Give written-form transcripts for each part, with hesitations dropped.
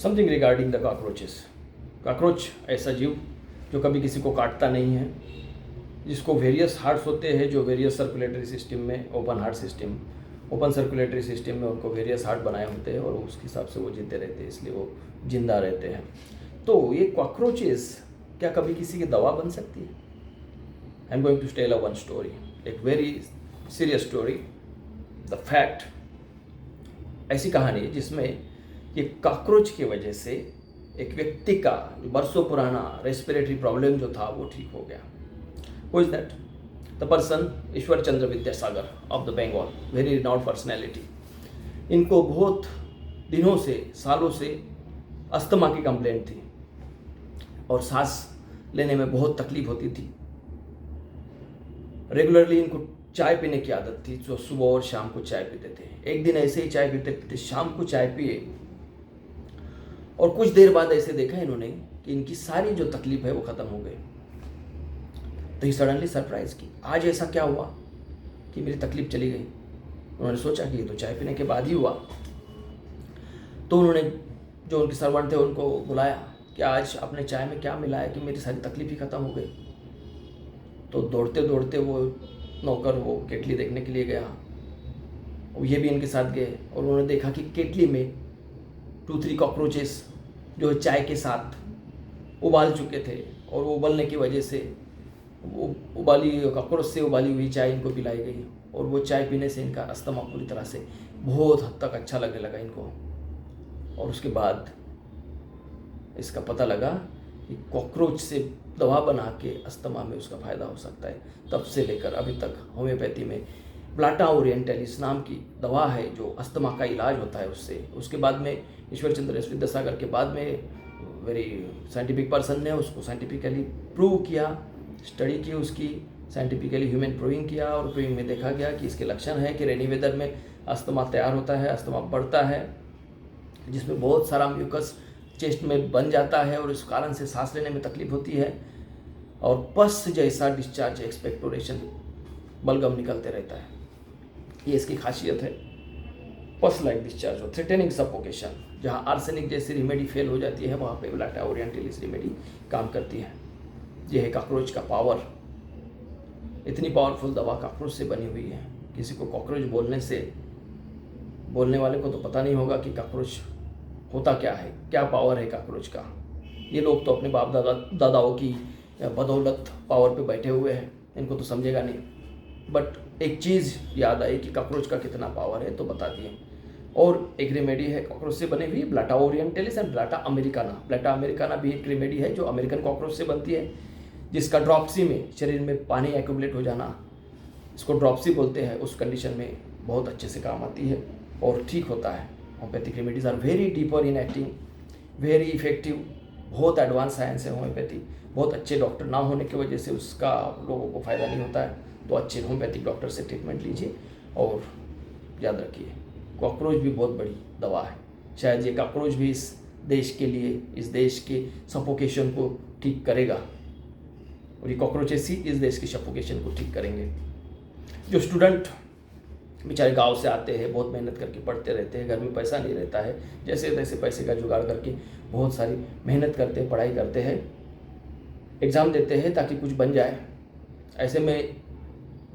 Something regarding the cockroaches. Cockroach ऐसा जीव जो कभी किसी को काटता नहीं है, जिसको वेरियस हार्ट्स होते हैं, जो वेरियस सर्कुलेटरी सिस्टम में, ओपन सर्कुलेटरी सिस्टम में उनको वेरियस हार्ट बनाए होते हैं और उसके हिसाब से वो जीते रहते हैं, इसलिए वो जिंदा रहते हैं। तो ये कॉकरोचेस क्या कभी किसी की दवा बन सकती है? I am going to tell one story, एक very serious story, the fact. ऐसी कहानी है जिसमें ये कॉकरोच की वजह से एक व्यक्ति का बरसों पुराना रेस्पिरेटरी प्रॉब्लम जो था वो ठीक हो गया। Who is that? The person Ishwar Chandra Vidyasagar of the Bengal, very renowned personality. इनको बहुत दिनों से, सालों से अस्थमा की कंप्लेंट थी और सांस लेने में बहुत तकलीफ होती थी। रेगुलरली इनको चाय पीने की आदत थी, जो सुबह और शाम को चाय पीते थे। एक दिन ऐसे ही चाय पीते पीते शाम को चाय पिए और कुछ देर बाद ऐसे देखा इन्होंने कि इनकी सारी जो तकलीफ है वो खत्म हो गई। तो ही सडनली सरप्राइज की, आज ऐसा क्या हुआ कि मेरी तकलीफ चली गई? उन्होंने सोचा कि ये तो चाय पीने के बाद ही हुआ। तो उन्होंने जो उनके सर्वेंट थे उनको बुलाया कि आज आपने चाय में क्या मिलाया कि मेरी सारी तकलीफ ही खत्म हो गई? तो दौड़ते दौड़ते वो नौकर वो केटली देखने के लिए गया, और ये भी इनके साथ गए और उन्होंने देखा कि केटली में 2-3 कॉकरोचेस जो चाय के साथ उबाल चुके थे, और वो उबलने की वजह से वो कॉकरोच से उबाली हुई चाय इनको पिलाई गई, और वो चाय पीने से इनका अस्थमा पूरी तरह से बहुत हद तक अच्छा लगने लगा इनको। और उसके बाद इसका पता लगा कि कॉकरोच से दवा बना के अस्थमा में उसका फ़ायदा हो सकता है। तब से लेकर अभी तक होम्योपैथी में ब्लाटा ओरिएंटलिस नाम की दवा है जो अस्थमा का इलाज होता है उससे। उसके बाद में ईश्वर चंद्र विद्यासागर के बाद में वेरी साइंटिफिक पर्सन ने उसको साइंटिफिकली प्रूव किया, स्टडी की उसकी, साइंटिफिकली ह्यूमन प्रूविंग किया, और प्रूविंग में देखा गया कि इसके लक्षण है कि रेनी वेदर में अस्थमा तैयार होता है, अस्थमा बढ़ता है, जिसमें बहुत सारा म्यूकस चेस्ट में बन जाता है और इस कारण से सांस लेने में तकलीफ होती है, और पस जैसा डिस्चार्ज, एक्सपेक्टोरेशन, बलगम निकलते रहता है। ये इसकी खासियत है। पस लाइक डिस्चार्ज हो, थ्रेटनिंग सफोकेशन। जहाँ आर्सेनिक जैसी रिमेडी फेल हो जाती है वहाँ पे ब्लाटा ओरिएंटलिस रिमेडी काम करती है। यह है कॉकरोच का पावर। इतनी पावरफुल दवा कॉकरोच से बनी हुई है। किसी को कॉकरोच बोलने वाले को तो पता नहीं होगा कि कॉकरोच होता क्या है, क्या पावर है कॉकरोच का। ये लोग तो अपने बाप दादाओं की बदौलत पावर पे बैठे हुए हैं, इनको तो समझेगा नहीं। बट एक चीज़ याद आई कि कॉकरोच का कितना पावर है, तो बता दिए। और एक रेमेडी है कॉकरोच से बनी हुई, Blatta Orientalis and Blatta Americana. Blatta Americana भी एक रेमेडी है जो अमेरिकन कॉकरोच से बनती है, जिसका ड्रॉप्सी में शरीर में पानी एक्यूमुलेट हो जाना, इसको ड्रॉप्सी बोलते हैं, उस कंडीशन में बहुत अच्छे से काम आती है और ठीक होता है। Homeopathic remedies are very deeper in acting, very effective. बहुत एडवांस साइंस है होम्योपैथी। बहुत अच्छे डॉक्टर ना होने की वजह से उसका लोगों को फ़ायदा नहीं होता है, तो अच्छे होम्योपैथिक डॉक्टर से ट्रीटमेंट लीजिए। और याद रखिए, कॉकरोच भी बहुत बड़ी दवा है। शायद ये कॉकरोच भी इस देश के लिए, इस देश के सफोकेशन को ठीक करेगा, और ये कॉकरोचेस ही इस देश की सफोकेशन को ठीक करेंगे। जो स्टूडेंट बेचारे गांव से आते हैं, बहुत मेहनत करके पढ़ते रहते हैं, घर में पैसा नहीं रहता है, जैसे तैसे पैसे का जुगाड़ करके बहुत सारी मेहनत करते हैं, पढ़ाई करते हैं, एग्ज़ाम देते हैं ताकि कुछ बन जाए। ऐसे में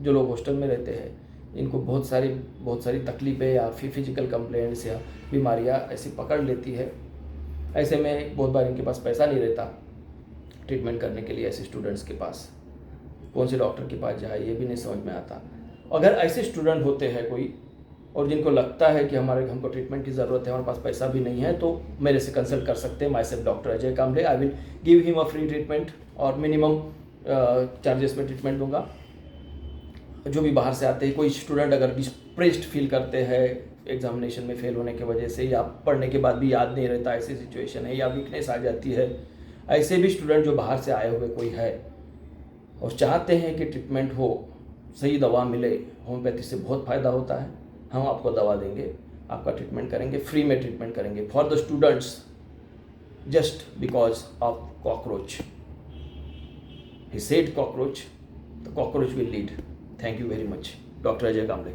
जो लोग हॉस्टल में रहते हैं, इनको बहुत सारी तकलीफ़ें या फिजिकल कंप्लेंट्स या बीमारियां ऐसी पकड़ लेती है। ऐसे में बहुत बार इनके पास पैसा नहीं रहता ट्रीटमेंट करने के लिए। ऐसे स्टूडेंट्स के पास कौन से डॉक्टर के पास जाए ये भी नहीं समझ में आता। अगर ऐसे स्टूडेंट होते हैं कोई, और जिनको लगता है कि हमको ट्रीटमेंट की ज़रूरत है, हमारे पास पैसा भी नहीं है, तो मेरे से कंसल्ट कर सकते हैं। My self doctor Ajay Kamle. I will give him a free treatment और मिनिमम चार्जेस में ट्रीटमेंट दूंगा। जो भी बाहर से आते हैं, कोई स्टूडेंट अगर डिप्रेस्ड फील करते हैं एग्जामिनेशन में फेल होने की वजह से, या पढ़ने के बाद भी याद नहीं रहता, ऐसी सिचुएशन है, या वीकनेस आ जाती है, ऐसे भी स्टूडेंट जो बाहर से आए हुए कोई है और चाहते हैं कि ट्रीटमेंट हो, सही दवा मिले, होम्योपैथी से बहुत फ़ायदा होता है, हम आपको दवा देंगे, आपका ट्रीटमेंट करेंगे, फ्री में ट्रीटमेंट करेंगे for the students, just because of cockroach. He said cockroach, the cockroach will lead. Thank you very much, doctor Ajay Kamle.